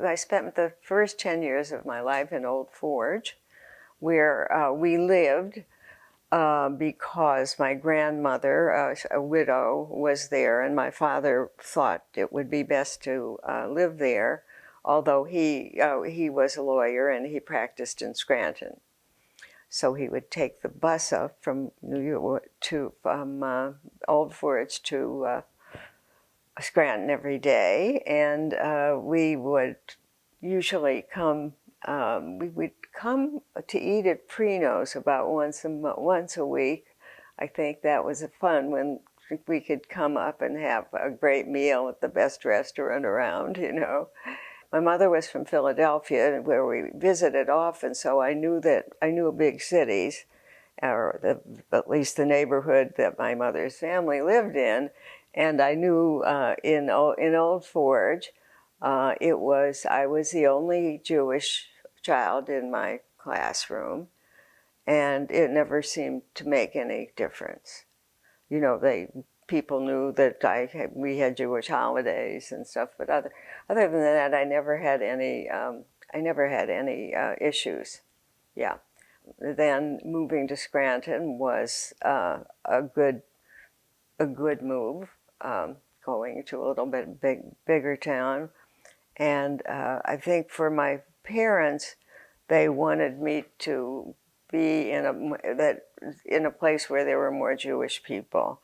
I spent the first 10 years of my life in Old Forge, where we lived because my grandmother, a widow, was there, and my father thought it would be best to live there, although he was a lawyer and he practiced in Scranton. So he would take the bus up from New York from Old Forge to Scranton every day, and we would usually come. We would come to eat at Prino's about once a week. I think that was fun when we could come up and have a great meal at the best restaurant around, you know. My mother was from Philadelphia, where we visited often, so I knew big cities, or at least the neighborhood that my mother's family lived in, and I knew in Old Forge, I was the only Jewish child in my classroom, and it never seemed to make any difference. You know, people knew that we had Jewish holidays and stuff, but other than that, I never had any issues. Yeah. Then moving to Scranton was a good move, going to a little bit bigger town, and I think for my parents, they wanted me to be in a place where there were more Jewish people,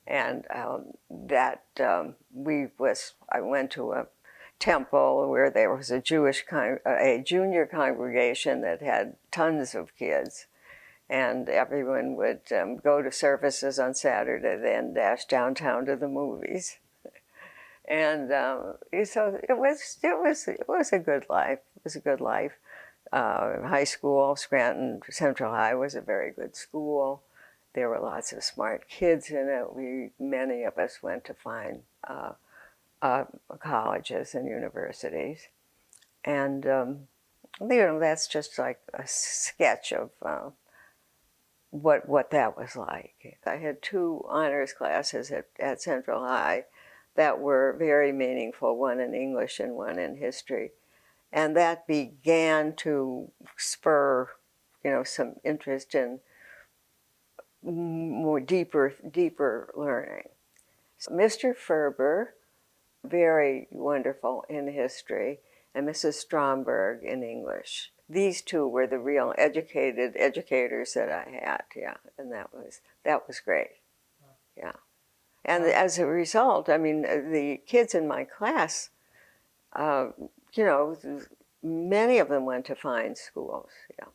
and I went to a temple where there was a junior congregation that had tons of kids, and everyone would go to services on Saturday, then dash downtown to the movies. And so it was a good life. It was a good life. High school, Scranton Central High was a very good school. There were lots of smart kids in it. Many of us went to fine colleges and universities, and that's just like a sketch of what that was like. I had 2 honors classes at Central High that were very meaningful, one in English and one in history. And that began to spur, some interest in more deeper learning. So Mr. Ferber, very wonderful in history, and Mrs. Stromberg in English. These 2 were the real educators that I had, yeah, and that was great, yeah. And as a result, I mean, the kids in my class, many of them went to fine schools, yeah.